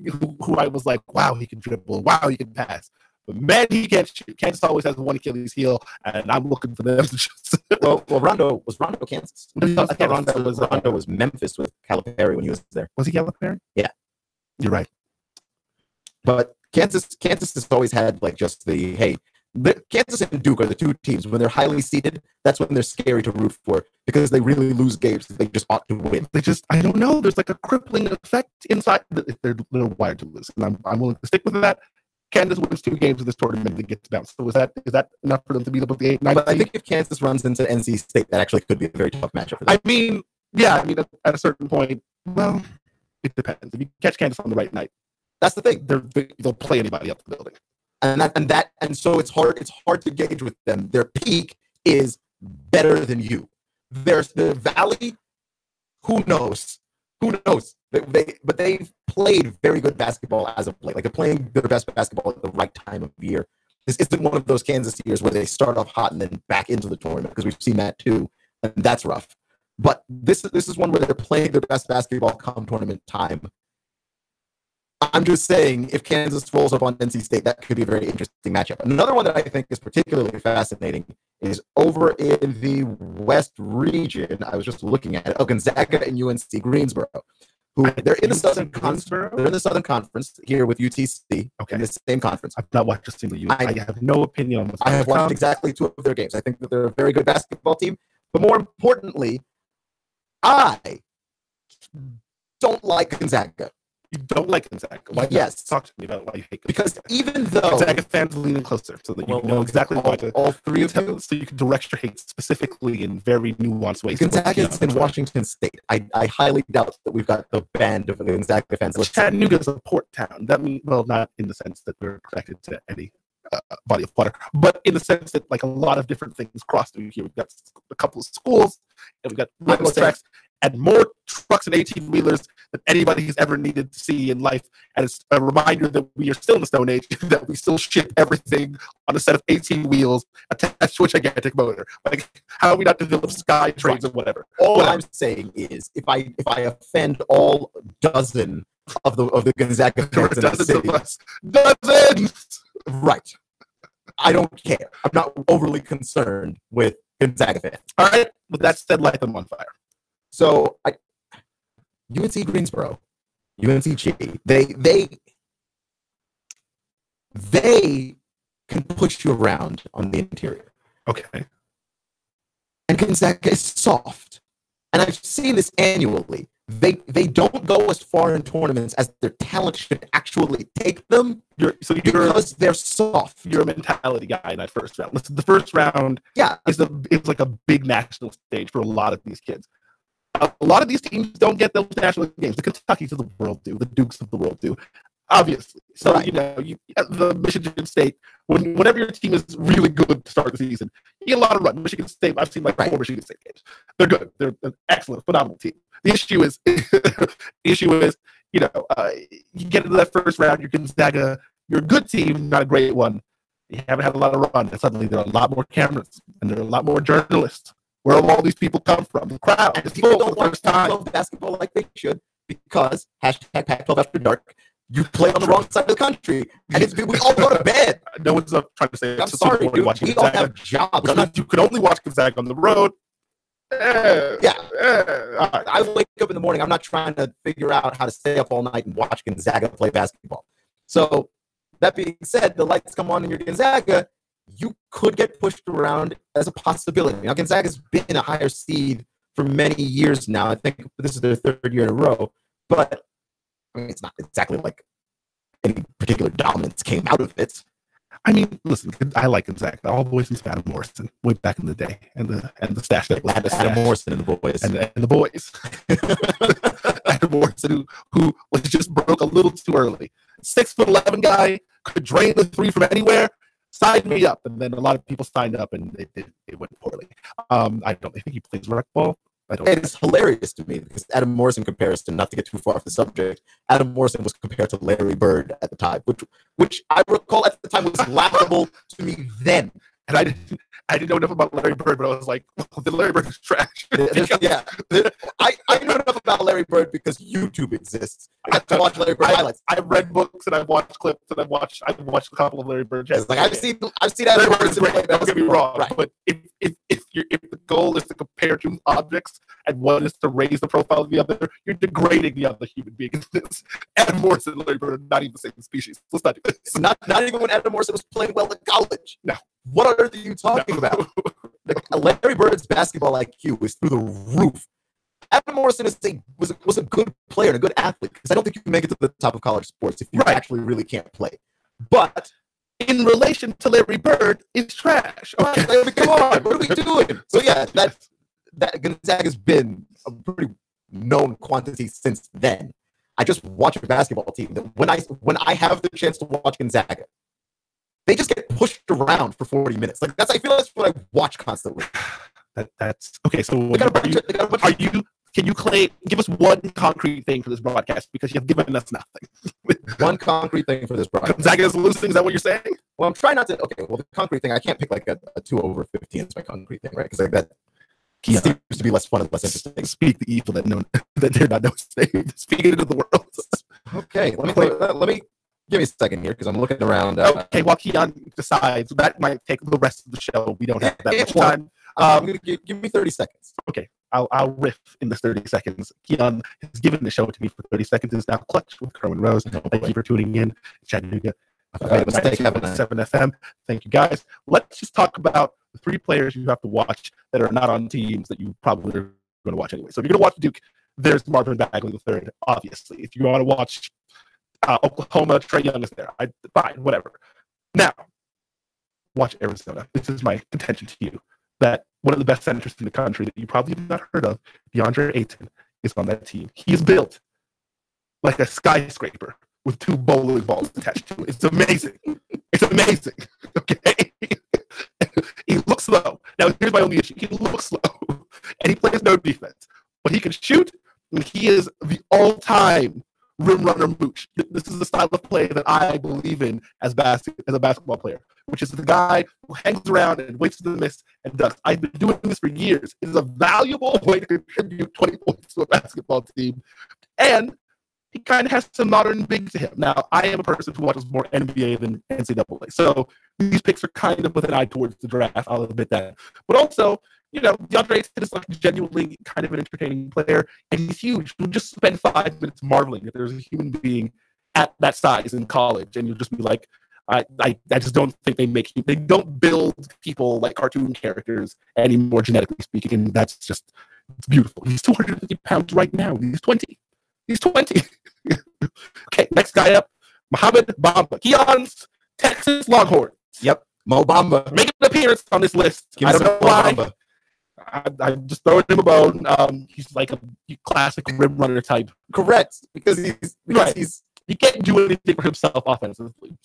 Who I was like, wow, he can dribble, wow, he can pass. But man, he can't shoot. Kansas always has one Achilles heel, and I'm looking for them to just. well, Rondo Kansas. I thought Rondo was Memphis with Calipari when he was there. Was he Calipari? Yeah, you're right. But Kansas has always had just the hey. Kansas and Duke are the two teams when they're highly seeded. That's when they're scary to root for because they really lose games they just ought to win. I don't know. There's a crippling effect inside. They're wired to lose, and I'm willing to stick with that. Kansas wins 2 games of this tournament and gets bounced. So is that enough for them to beat up with the 8-9? But I think if Kansas runs into NC State, that actually could be a very tough matchup for them. At a certain point, well, it depends. If you catch Kansas on the right night, that's the thing. They'll play anybody up the building. And so it's hard to gauge with them. Their peak is better than you. There's the Valley. Who knows? But they've played very good basketball as of late. They're playing their best basketball at the right time of year. This isn't one of those Kansas years where they start off hot and then back into the tournament because we've seen that too, and that's rough. But this is one where they're playing their best basketball come tournament time. I'm just saying, if Kansas rolls up on NC State, that could be a very interesting matchup. Another one that I think is particularly fascinating is over in the West region. I was just looking at it. Oh, Gonzaga and UNC Greensboro. They're in the Southern Conference. They're in the Southern Conference here with UTC. Okay. In the same conference. I've not watched a single U. I have no opinion on this. I have watched exactly 2 of their games. I think that they're a very good basketball team. But more importantly, I don't like Gonzaga. You don't like Gonzaga? Why? Yes. Talk to me about why you hate Because Gonzaga. even though Gonzaga fans lean in closer so that you know exactly why to all 3 of them, so you can direct your hate specifically in very nuanced ways. Gonzaga is in Washington State. I highly doubt that we've got the band of Gonzaga fans. Chattanooga is a port town. That means, well, not in the sense that we're connected to any body of water, but in the sense that like a lot of different things cross through here. We've got a couple of schools, and we've got railroad tracks, and more trucks and 18-wheelers than anybody has ever needed to see in life. And it's a reminder that we are still in the Stone Age, that we still ship everything on a set of 18 wheels attached to a gigantic motor. Like, how are we not develop sky trains or whatever? All I'm saying is, if I offend all dozen of the Gonzaga fans in the city, dozens, right? I don't care. I'm not overly concerned with Gonzaga fans. All right, with that said, light them on fire. So, UNC Greensboro, UNCG, they can push you around on the interior. Okay. And Gonzaga is soft. And I've seen this annually. They don't go as far in tournaments as their talent should actually take them. Because they're soft. You're a mentality guy in that first round. Listen, the first round is like a big national stage for a lot of these kids. A lot of these teams don't get those national games. The Kentuckys of the world do. The Dukes of the world do. Obviously. So, the Michigan State, whenever your team is really good to start the season, you get a lot of run. Michigan State, I've seen like 4 Michigan State games. They're good. They're an excellent, phenomenal team. The issue is, you get into that first round, you're Gonzaga, you're a good team, not a great one. You haven't had a lot of run, and suddenly there are a lot more cameras, and there are a lot more journalists. Where do all these people come from? The crowd. And people don't watch Pac-12 basketball like they should because hashtag Pac-12 after dark. You play on the wrong side of the country, and we all go to bed. No one's trying to say. I'm sorry, dude. We all have jobs. You can only watch Gonzaga on the road. I wake up in the morning. I'm not trying to figure out how to stay up all night and watch Gonzaga play basketball. So that being said, the lights come on in your Gonzaga. You could get pushed around as a possibility. Now, Gonzaga's been a higher seed for many years now. I think this is their 3rd year in a row. But I mean, it's not exactly like any particular dominance came out of it. I mean, listen, I like Gonzaga all the way since Adam Morrison, way back in the day, and the stash that was Adam Morrison and the boys, and the boys. Adam Morrison, who was just broke a little too early. 6'11" guy, could drain the 3 from anywhere. Signed me up, and then a lot of people signed up, and it went poorly. I think he plays rec ball. It's hilarious to me because Adam Morrison comparison, not to get too far off the subject, Adam Morrison was compared to Larry Bird at the time, which I recall at the time was laughable to me then. And I didn't know enough about Larry Bird, but I was like, well, then Larry Bird is trash. I know enough about Larry Bird because YouTube exists. I have to watch Larry Bird highlights. I've read books and I've watched clips and I've watched a couple of Larry Bird. Like I've seen Larry Bird play. Don't get me wrong, right. But if the goal is to compare two objects and one is to raise the profile of the other, you're degrading the other human being. Adam Morrison and Larry Bird are not even the same species. Let's not do this. Not even when Adam Morrison was playing well in college. No. What on earth are you talking about? Larry Bird's basketball IQ is through the roof. Adam Morrison was a good player and a good athlete because I don't think you can make it to the top of college sports if you actually really can't play. But in relation to Larry Bird, it's trash. Okay. I mean, come on, what are we doing? So yeah, that Gonzaga's been a pretty known quantity since then. I just watch a basketball team that when I have the chance to watch Gonzaga, they just get pushed around for 40 minutes. Like I feel that's what I watch constantly. That's okay. So can you give us one concrete thing for this broadcast because you have given us nothing. One concrete thing for this broadcast. Gonzaga is losing. Is that what you're saying? Well, I'm trying not to. Okay. Well, the concrete thing I can't pick like a 2/15 as my concrete thing, right? Because like that seems to be less fun and less interesting. Speak the evil that they're not noticing. Speak it into the world. Okay. Let me Give me a second here because I'm looking around. Okay, while Keon decides, that might take the rest of the show. We don't have that much time. I'm gonna give me 30 seconds. Okay, I'll riff in this 30 seconds. Keon has given the show to me for 30 seconds. It's now Clutch with Kerwin Rose. Thank you for tuning in. Chattanooga. 7 FM. Thank you, guys. Let's just talk about the 3 players you have to watch that are not on teams that you probably are going to watch anyway. So if you're going to watch Duke, there's Marvin Bagley III, obviously. If you want to watch Oklahoma, Trae Young is there. Fine, whatever. Now, watch Arizona. This is my contention to you, that one of the best centers in the country that you probably have not heard of, DeAndre Ayton, is on that team. He is built like a skyscraper with 2 bowling balls attached to it. It's amazing. It's amazing. Okay? He looks slow. Now, here's my only issue. He looks slow, and he plays no defense. But he can shoot, and he is the all-time rim runner mooch. This is the style of play that I believe in as a basketball player, which is the guy who hangs around and waits for the miss and ducks. I've been doing this for years. It is a valuable way to contribute 20 points to a basketball team. And he kind of has some modern bigs to him. Now, I am a person who watches more NBA than NCAA. So these picks are kind of with an eye towards the draft. I'll admit that. But also, DeAndre Ayton is like genuinely kind of an entertaining player, and he's huge. You'll just spend 5 minutes marveling that there's a human being at that size in college, and you'll just be like, I just don't think they don't build people like cartoon characters anymore, genetically speaking, and it's beautiful. He's 250 pounds right now. He's 20. Okay, next guy up, Mohamed Bamba. Keon's Texas Longhorns. Yep, Mo Bamba. Make an appearance on this list. I don't know why. I'm just throwing him a bone. He's like a classic rim runner type. Correct, because he can't do anything for himself offensively.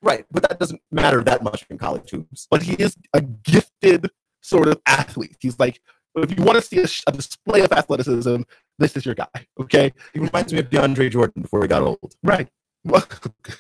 Right, but that doesn't matter that much in college hoops. But he is a gifted sort of athlete. He's like, if you want to see a display of athleticism, this is your guy, okay? He reminds me of DeAndre Jordan before he got old. Right. Well,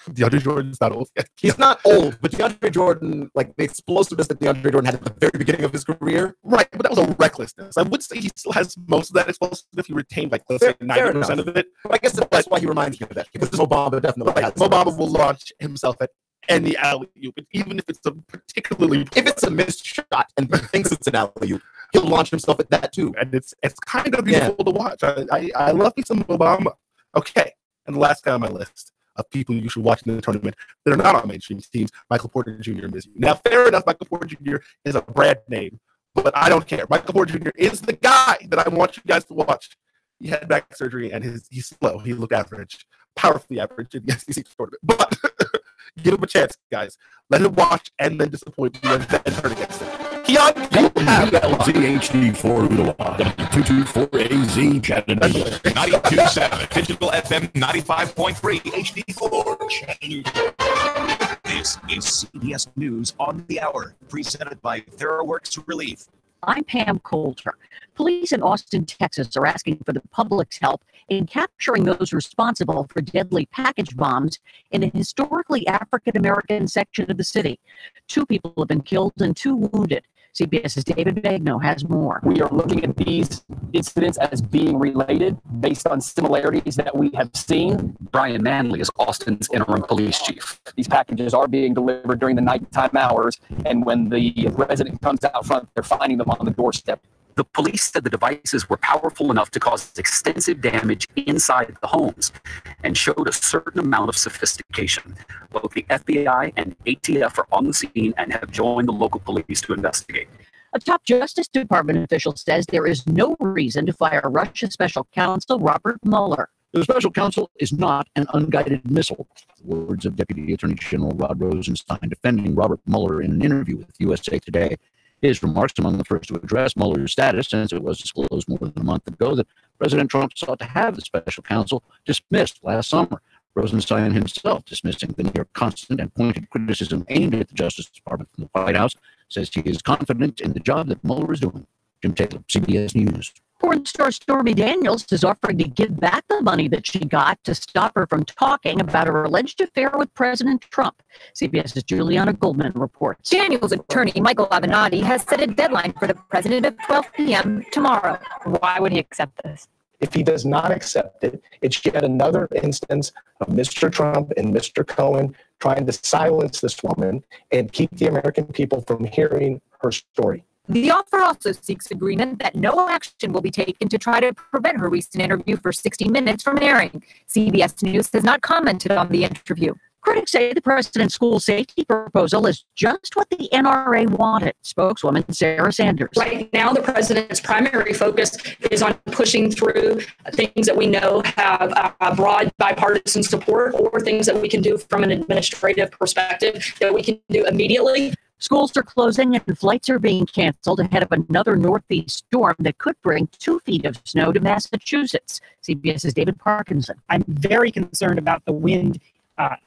DeAndre Jordan's not old yet. He's not old, but DeAndre Jordan, like the explosiveness that DeAndre Jordan had at the very beginning of his career. Right, but that was a recklessness. I would say he still has most of that explosiveness. He retained, like, let's say 90% of it. But I guess that's why he reminds me of that. Because Mo Bamba definitely has. Mo Bamba will launch himself at any alley-oop, even if it's if it's a missed shot and he thinks it's an alley-oop, he'll launch himself at that too. And it's kind of beautiful to watch. I love me some Mo Bamba. Okay, and the last guy on my list of people you should watch in the tournament that are not on mainstream teams, Michael Porter Jr. and Mizzou. Now, fair enough, Michael Porter Jr. is a brand name, but I don't care. Michael Porter Jr. is the guy that I want you guys to watch. He had back surgery, and he's slow. He looked average, powerfully average in the SEC tournament. But give him a chance, guys. Let him watch and then disappoint you and then turn against him. Keon, LZHD4 Ooltewah, W224AZ Chattanooga, 92.7 Digital FM 95.3 HD4 Chattanooga. This is CBS News on the Hour, presented by TheraWorks Relief. I'm Pam Coulter. Police in Austin, Texas are asking for the public's help in capturing those responsible for deadly package bombs in a historically African-American section of the city. 2 people have been killed and 2 wounded. CBS's David Bagno has more. We are looking at these incidents as being related based on similarities that we have seen. Brian Manley is Austin's interim police chief. These packages are being delivered during the nighttime hours, and when the resident comes out front, they're finding them on the doorstep. The police said the devices were powerful enough to cause extensive damage inside the homes and showed a certain amount of sophistication. Both the FBI and ATF are on the scene and have joined the local police to investigate. A top Justice Department official says there is no reason to fire Russia Special Counsel Robert Mueller. The special counsel is not an unguided missile. The words of Deputy Attorney General Rod Rosenstein defending Robert Mueller in an interview with USA Today. His remarks among the first to address Mueller's status, since it was disclosed more than a month ago that President Trump sought to have the special counsel dismissed last summer. Rosenstein himself, dismissing the near constant and pointed criticism aimed at the Justice Department from the White House, says he is confident in the job that Mueller is doing. Jim Taylor, CBS News. Porn star Stormy Daniels is offering to give back the money that she got to stop her from talking about her alleged affair with President Trump. CBS's Juliana Goldman reports. Daniels' attorney, Michael Avenatti, has set a deadline for the president of 12 p.m. tomorrow. Why would he accept this? If he does not accept it, it's yet another instance of Mr. Trump and Mr. Cohen trying to silence this woman and keep the American people from hearing her story. The offer also seeks agreement that no action will be taken to try to prevent her recent interview for 60 Minutes from airing. CBS News has not commented on the interview. Critics say the president's school safety proposal is just what the NRA wanted. Spokeswoman Sarah Sanders. Right now, the president's primary focus is on pushing through things that we know have broad bipartisan support, or things that we can do from an administrative perspective that we can do immediately. Schools are closing and flights are being canceled ahead of another northeast storm that could bring 2 feet of snow to Massachusetts. CBS's David Parkinson. I'm very concerned about the wind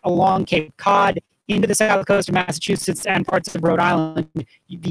along Cape Cod into the south coast of Massachusetts and parts of Rhode Island. The